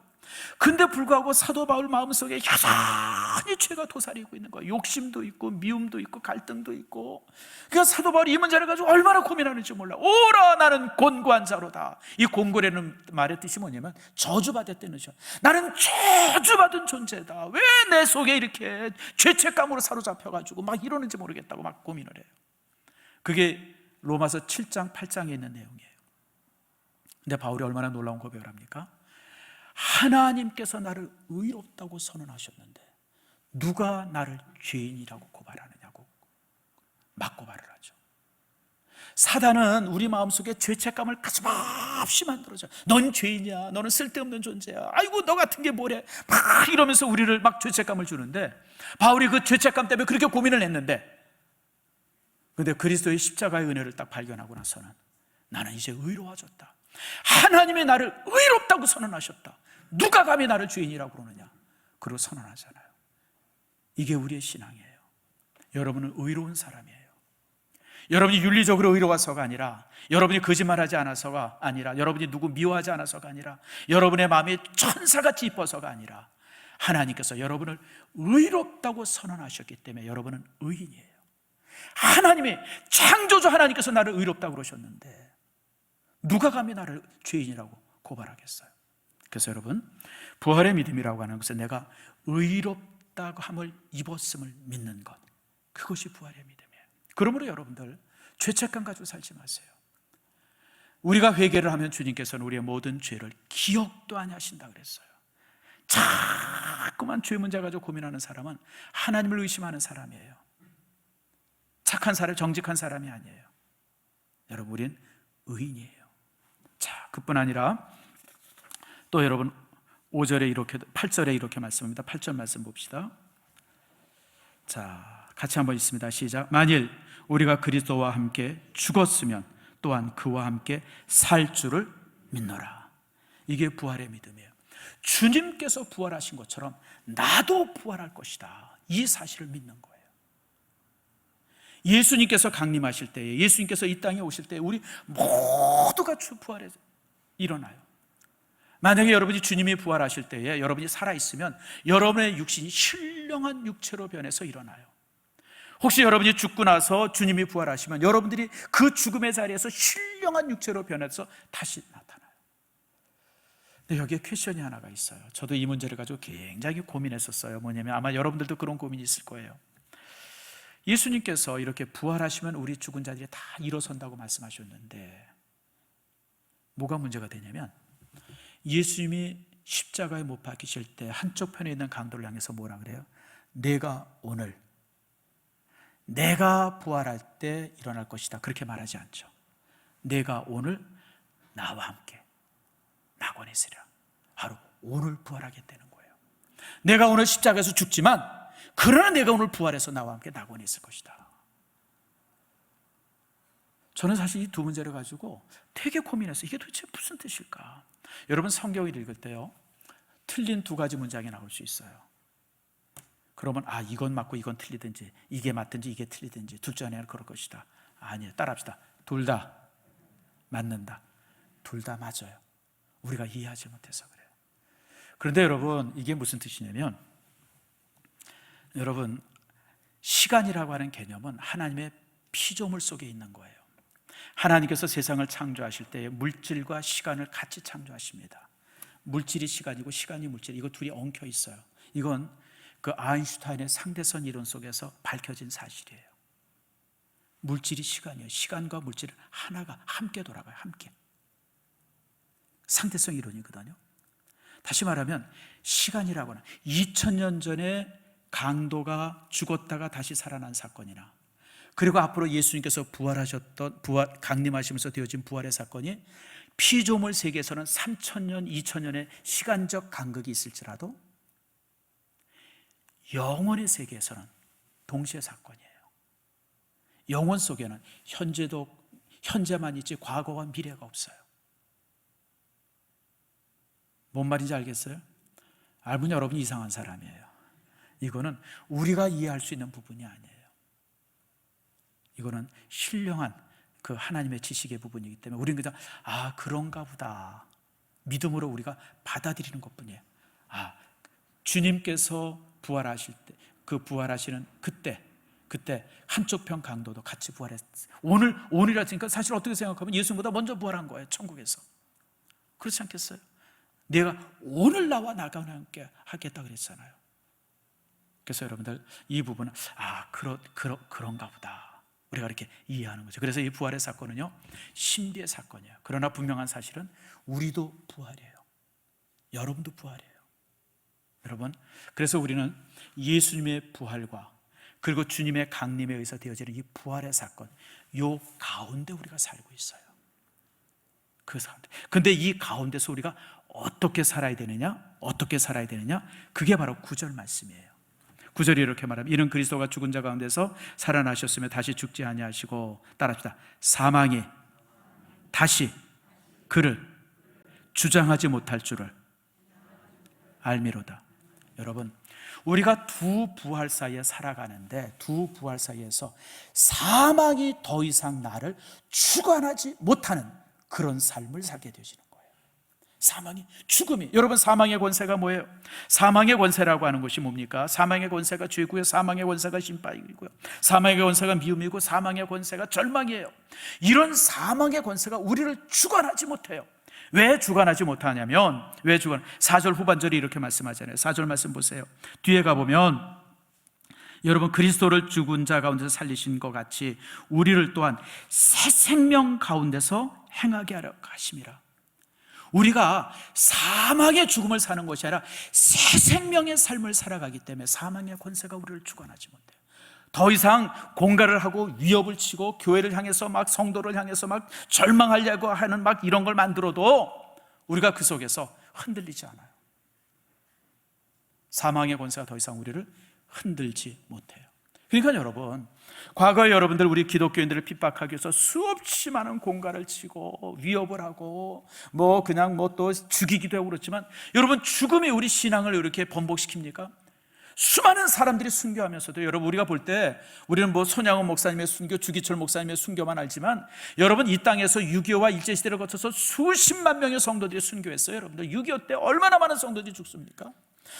근데 불구하고 사도 바울 마음속에 여전히 죄가 도사리고 있는 거예요. 욕심도 있고 미움도 있고 갈등도 있고. 그러니까 사도 바울이 이 문제를 가지고 얼마나 고민하는지 몰라. 오라 나는 곤고한 자로다. 이 곤고라는 말의 뜻이 뭐냐면 저주받았다는 뜻이죠. 나는 저주받은 존재다. 왜 내 속에 이렇게 죄책감으로 사로잡혀가지고 막 이러는지 모르겠다고 막 고민을 해요. 그게 로마서 7장 8장에 있는 내용이에요. 근데 바울이 얼마나 놀라운 고백을 합니까? 하나님께서 나를 의롭다고 선언하셨는데 누가 나를 죄인이라고 고발하느냐고 막 고발을 하죠. 사단은 우리 마음속에 죄책감을 가슴없이 만들어줘. 넌 죄인이야. 너는 쓸데없는 존재야. 아이고 너 같은 게 뭐래. 막 이러면서 우리를 막 죄책감을 주는데 바울이 그 죄책감 때문에 그렇게 고민을 했는데 근데 그리스도의 십자가의 은혜를 딱 발견하고 나서는 나는 이제 의로워졌다. 하나님이 나를 의롭다고 선언하셨다. 누가 감히 나를 죄인이라고 그러느냐. 그러고 선언하잖아요. 이게 우리의 신앙이에요. 여러분은 의로운 사람이에요. 여러분이 윤리적으로 의로워서가 아니라, 여러분이 거짓말하지 않아서가 아니라, 여러분이 누구 미워하지 않아서가 아니라, 여러분의 마음이 천사같이 이뻐서가 아니라 하나님께서 여러분을 의롭다고 선언하셨기 때문에 여러분은 의인이에요. 하나님이 창조주 하나님께서 나를 의롭다고 그러셨는데 누가 감히 나를 죄인이라고 고발하겠어요? 그래서 여러분, 부활의 믿음이라고 하는 것은 내가 의롭다고 함을 입었음을 믿는 것, 그것이 부활의 믿음이에요. 그러므로 여러분들 죄책감 가지고 살지 마세요. 우리가 회개를 하면 주님께서는 우리의 모든 죄를 기억도 안 하신다 그랬어요. 자꾸만 죄 문제 가지고 고민하는 사람은 하나님을 의심하는 사람이에요. 착한 사람, 정직한 사람이 아니에요. 여러분, 우린 의인이에요. 자, 그뿐 아니라 또 여러분 5절에 이렇게 8절에 이렇게 말씀합니다. 8절 말씀 봅시다. 자, 같이 한번 읽습니다. 시작. 만일 우리가 그리스도와 함께 죽었으면 또한 그와 함께 살 줄을 믿노라. 이게 부활의 믿음이에요. 주님께서 부활하신 것처럼 나도 부활할 것이다. 이 사실을 믿는 거예요. 예수님께서 강림하실 때에, 예수님께서 이 땅에 오실 때에 우리 모두가 부활해서 일어나요. 만약에 여러분이 주님이 부활하실 때에 여러분이 살아있으면 여러분의 육신이 신령한 육체로 변해서 일어나요. 혹시 여러분이 죽고 나서 주님이 부활하시면 여러분들이 그 죽음의 자리에서 신령한 육체로 변해서 다시 나타나요. 근데 여기에 퀘션이 하나가 있어요. 저도 이 문제를 가지고 굉장히 고민했었어요. 뭐냐면 아마 여러분들도 그런 고민이 있을 거예요. 예수님께서 이렇게 부활하시면 우리 죽은 자들이 다 일어선다고 말씀하셨는데 뭐가 문제가 되냐면 예수님이 십자가에 못 박히실 때 한쪽 편에 있는 강도를 향해서 뭐라 그래요? 내가 오늘 내가 부활할 때 일어날 것이다. 그렇게 말하지 않죠. 내가 오늘 나와 함께 낙원에 있으리라. 바로 오늘 부활하겠다는 거예요. 내가 오늘 십자가에서 죽지만 그러나 내가 오늘 부활해서 나와 함께 낙원에 있을 것이다. 저는 사실 이 두 문제를 가지고 되게 고민했어요. 이게 도대체 무슨 뜻일까? 여러분 성경을 읽을 때요, 틀린 두 가지 문장이 나올 수 있어요. 그러면 이건 맞고 이건 틀리든지, 이게 맞든지 이게 틀리든지, 둘 중 하나는 그럴 것이다. 아니에요. 따라합시다. 둘 다 맞는다. 둘 다 맞아요. 우리가 이해하지 못해서 그래요. 그런데 여러분, 이게 무슨 뜻이냐면, 여러분 시간이라고 하는 개념은 하나님의 피조물 속에 있는 거예요. 하나님께서 세상을 창조하실 때 물질과 시간을 같이 창조하십니다. 물질이 시간이고 시간이 물질, 이거 둘이 엉켜 있어요. 이건 그 아인슈타인의 상대성 이론 속에서 밝혀진 사실이에요. 물질이 시간이에요. 시간과 물질은 하나가 함께 돌아가요. 함께. 상대성 이론이거든요. 다시 말하면 시간이라고 하는 2000년 전에 강도가 죽었다가 다시 살아난 사건이나, 그리고 앞으로 예수님께서 강림하시면서 되어진 부활의 사건이 피조물 세계에서는 3000년, 2000년의 시간적 간극이 있을지라도 영혼의 세계에서는 동시에 사건이에요. 영혼 속에는 현재만 있지 과거와 미래가 없어요. 뭔 말인지 알겠어요? 알면 여러분 이상한 사람이에요. 이거는 우리가 이해할 수 있는 부분이 아니에요. 이거는 신령한 그 하나님의 지식의 부분이기 때문에 우리는 그냥 그런가 보다 믿음으로 우리가 받아들이는 것뿐이에요. 주님께서 부활하실 때, 그 부활하시는 그때 한쪽 편 강도도 같이 부활했어요. 오늘이라니까 사실 어떻게 생각하면 예수님보다 먼저 부활한 거예요. 천국에서. 그렇지 않겠어요? 내가 오늘 나와 나가 함께 하겠다 그랬잖아요. 그래서 여러분들 이 부분은 그런가 보다 우리가 이렇게 이해하는 거죠. 그래서 이 부활의 사건은요 신비의 사건이에요. 그러나 분명한 사실은 우리도 부활이에요. 여러분도 부활이에요. 여러분, 그래서 우리는 예수님의 부활과 그리고 주님의 강림에 의해서 되어지는 이 부활의 사건, 요 가운데 우리가 살고 있어요. 그 가운데. 근데 이 가운데서 우리가 어떻게 살아야 되느냐? 그게 바로 9절 말씀이에요. 9절이 이렇게 말합니다. 이는 그리스도가 죽은 자 가운데서 살아나셨으며 다시 죽지 아니하시고, 따라합시다, 사망이 다시 그를 주장하지 못할 줄을 알미로다. 여러분, 우리가 두 부활 사이에 살아가는데 두 부활 사이에서 사망이 더 이상 나를 주관하지 못하는 그런 삶을 살게 되시는 거예요. 사망이, 죽음이. 여러분, 사망의 권세가 뭐예요? 사망의 권세라고 하는 것이 뭡니까? 사망의 권세가 죄고요, 사망의 권세가 심판이고요, 사망의 권세가 미움이고, 사망의 권세가 절망이에요. 이런 사망의 권세가 우리를 주관하지 못해요. 왜 주관하지 못하냐면, 4절 후반절이 이렇게 말씀하잖아요. 4절 말씀 보세요. 뒤에 가보면 여러분, 그리스도를 죽은 자 가운데서 살리신 것 같이 우리를 또한 새 생명 가운데서 행하게 하려 하심이라. 우리가 사망의 죽음을 사는 것이 아니라 새 생명의 삶을 살아가기 때문에 사망의 권세가 우리를 주관하지 못해요. 더 이상 공갈을 하고 위협을 치고 교회를 향해서 막 성도를 향해서 막 절망하려고 하는 막 이런 걸 만들어도 우리가 그 속에서 흔들리지 않아요. 사망의 권세가 더 이상 우리를 흔들지 못해요. 그러니까 여러분, 과거에 여러분들 우리 기독교인들을 핍박하기 위해서 수없이 많은 공갈을 치고 위협을 하고 그냥 또 죽이기도 하고 그렇지만, 여러분, 죽음이 우리 신앙을 이렇게 번복시킵니까? 수많은 사람들이 순교하면서도, 여러분, 우리가 볼 때 우리는 손양원 목사님의 순교, 주기철 목사님의 순교만 알지만, 여러분, 이 땅에서 6.25와 일제시대를 거쳐서 수십만 명의 성도들이 순교했어요. 여러분들, 6.25 때 얼마나 많은 성도들이 죽습니까?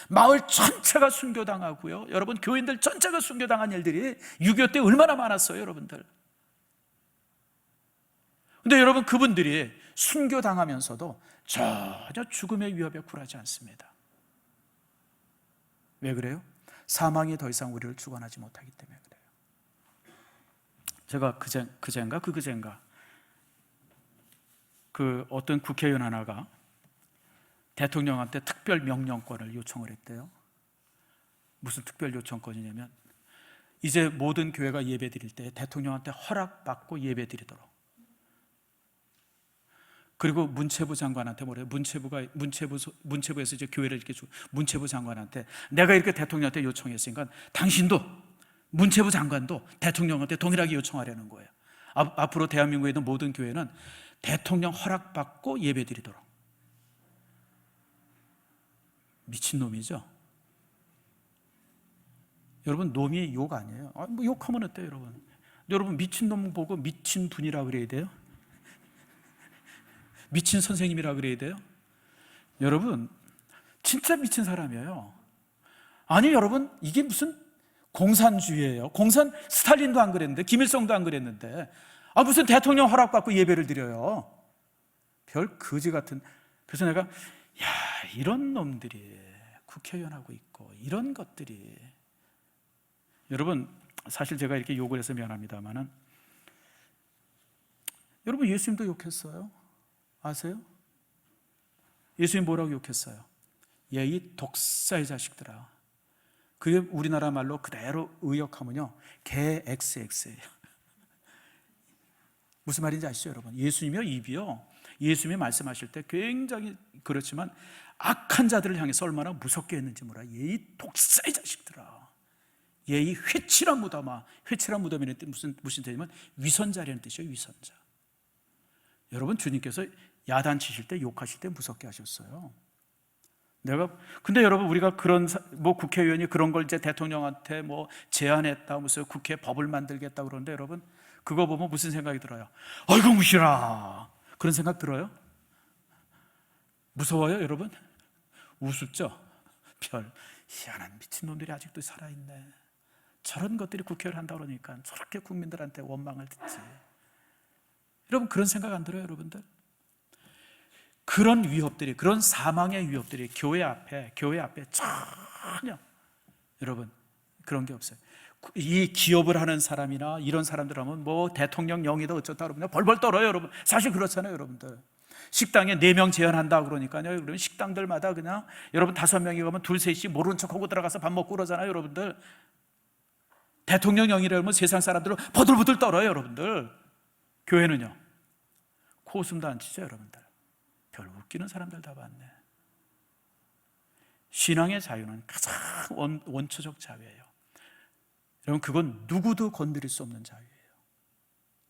마을 전체가 순교당하고요, 여러분, 교인들 전체가 순교당한 일들이 6.25 때 얼마나 많았어요, 여러분들. 근데 여러분, 그분들이 순교당하면서도 전혀 죽음의 위협에 굴하지 않습니다. 왜 그래요? 사망이 더 이상 우리를 주관하지 못하기 때문에 그래요. 제가 그제인가 그 어떤 국회의원 하나가 대통령한테 특별 명령권을 요청을 했대요. 무슨 특별 요청권이냐면, 이제 모든 교회가 예배 드릴 때 대통령한테 허락받고 예배 드리도록. 그리고 문체부 장관한테 뭐래요? 문체부에서 이제 교회를 이렇게 문체부 장관한테, 내가 이렇게 대통령한테 요청했으니까 당신도, 문체부 장관도 대통령한테 동일하게 요청하려는 거예요. 앞으로 대한민국에 있는 모든 교회는 대통령 허락받고 예배드리도록. 미친놈이죠. 여러분, 놈이 욕 아니에요. 욕하면 어때요, 여러분? 여러분, 미친놈 보고 미친분이라 그래야 돼요? 미친 선생님이라 그래야 돼요? 여러분, 진짜 미친 사람이에요. 아니, 여러분, 이게 무슨 공산주의예요. 스탈린도 안 그랬는데, 김일성도 안 그랬는데, 무슨 대통령 허락받고 예배를 드려요. 별 거지 같은. 그래서 내가 이런 놈들이 국회의원하고 있고 이런 것들이. 여러분, 사실 제가 이렇게 욕을 해서 미안합니다만은, 여러분 예수님도 욕했어요. 아세요? 예수님 뭐라고 욕했어요? 이 독사의 자식들아. 그게 우리나라 말로 그대로 의역하면요, 개 XX예요. 무슨 말인지 아시죠, 여러분? 예수님이요, 입이요, 예수님이 말씀하실 때 굉장히 그렇지만 악한 자들을 향해서 얼마나 무섭게 했는지 몰라. 이 독사의 자식들아. 이 회칠한 무덤아. 회칠한 무덤이라는 뜻 무슨 뜻이냐면 위선자라는 뜻이에요. 위선자. 여러분, 주님께서 야단치실 때, 욕하실 때 무섭게 하셨어요. 근데 여러분, 우리가 그런 국회의원이 그런 걸 이제 대통령한테 제안했다, 무슨 국회 법을 만들겠다 그러는데, 여러분 그거 보면 무슨 생각이 들어요? 아이고 무시라. 그런 생각 들어요? 무서워요, 여러분? 우습죠? 별 희한한 미친놈들이 아직도 살아있네. 저런 것들이 국회를 한다 그러니까 저렇게 국민들한테 원망을 듣지. 여러분, 그런 생각 안 들어요, 여러분들? 그런 위협들이, 그런 사망의 위협들이 교회 앞에 전혀, 여러분, 그런 게 없어요. 이 기업을 하는 사람이나 이런 사람들 하면 대통령 영이다 어쩌다 그러면 벌벌 떨어요, 여러분. 사실 그렇잖아요, 여러분들. 식당에 4명 제한한다 그러니까요, 그러면 식당들마다 그냥 여러분 5명이 가면 둘 셋이 모르는 척하고 들어가서 밥 먹고 그러잖아요, 여러분들. 대통령 영이라면 세상 사람들은 버들버들 떨어요, 여러분들. 교회는요, 코웃음도 안 치죠, 여러분들. 별 웃기는 사람들 다 봤네. 신앙의 자유는 가장 원초적 자유예요. 여러분, 그건 누구도 건드릴 수 없는 자유예요.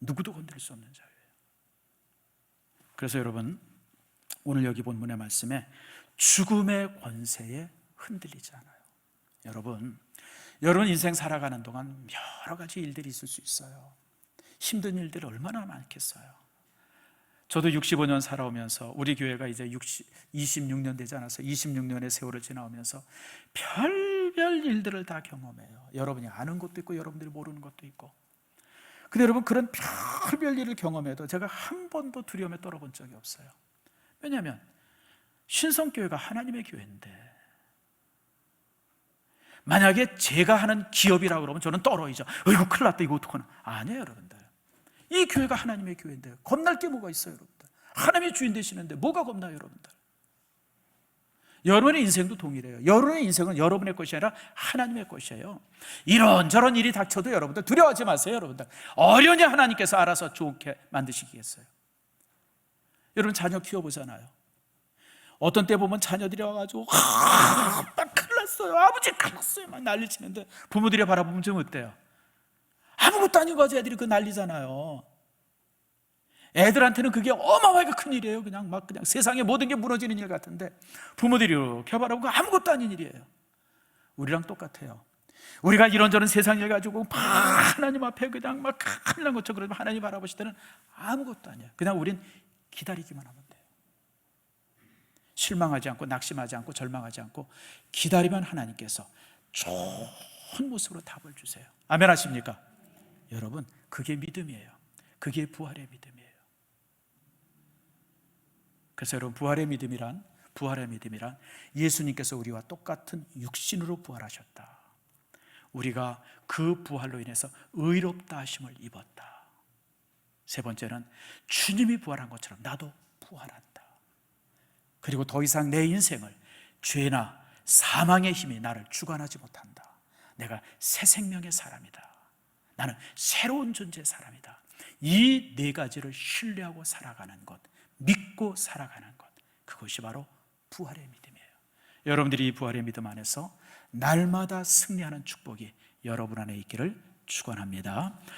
누구도 건드릴 수 없는 자유예요. 그래서 여러분, 오늘 여기 본문의 말씀에 죽음의 권세에 흔들리지 않아요. 여러분 인생 살아가는 동안 여러 가지 일들이 있을 수 있어요. 힘든 일들이 얼마나 많겠어요. 저도 65년 살아오면서, 우리 교회가 이제 26년 되지 않아서 26년의 세월을 지나오면서 별별 일들을 다 경험해요. 여러분이 아는 것도 있고 여러분들이 모르는 것도 있고. 근데 여러분, 그런 별별 일을 경험해도 제가 한 번도 두려움에 떨어본 적이 없어요. 왜냐하면 신성교회가 하나님의 교회인데, 만약에 제가 하는 기업이라고 그러면 저는 떨어지죠. 어이구 큰일 났다, 이거 어떡하나. 아니에요, 여러분들. 이 교회가 하나님의 교회인데 겁날 게 뭐가 있어요, 여러분들. 하나님의 주인 되시는데 뭐가 겁나요, 여러분들. 여러분의 인생도 동일해요. 여러분의 인생은 여러분의 것이 아니라 하나님의 것이에요. 이런저런 일이 닥쳐도 여러분들 두려워하지 마세요, 여러분들. 어련히 하나님께서 알아서 좋게 만드시겠어요. 여러분, 자녀 키워보잖아요. 어떤 때 보면 자녀들이 와가지고 막 큰일 났어요, 아버지 큰일 났어요, 막 난리치는데 부모들이 바라보면 좀 어때요? 아무것도 아니고 애들이 그 난리잖아요. 애들한테는 그게 어마어마하게 큰 일이에요. 그냥 세상에 모든 게 무너지는 일 같은데 부모들이 이렇게 바라보고 아무것도 아닌 일이에요. 우리랑 똑같아요. 우리가 이런저런 세상 일 가지고 하나님 앞에 그냥 막 큰일 난 것처럼 그러면 하나님 바라보실 때는 아무것도 아니에요. 그냥 우린 기다리기만 하면 돼요. 실망하지 않고 낙심하지 않고 절망하지 않고 기다리면 하나님께서 좋은 모습으로 답을 주세요. 아멘 하십니까? 여러분, 그게 믿음이에요. 그게 부활의 믿음이에요. 그래서 여러분, 부활의 믿음이란 예수님께서 우리와 똑같은 육신으로 부활하셨다. 우리가 그 부활로 인해서 의롭다 하심을 입었다. 세 번째는 주님이 부활한 것처럼 나도 부활한다. 그리고 더 이상 내 인생을 죄나 사망의 힘이 나를 주관하지 못한다. 내가 새 생명의 사람이다. 나는 새로운 존재의 사람이다. 이 4가지를 신뢰하고 살아가는 것, 믿고 살아가는 것, 그것이 바로 부활의 믿음이에요. 여러분들이 이 부활의 믿음 안에서 날마다 승리하는 축복이 여러분 안에 있기를 축원합니다.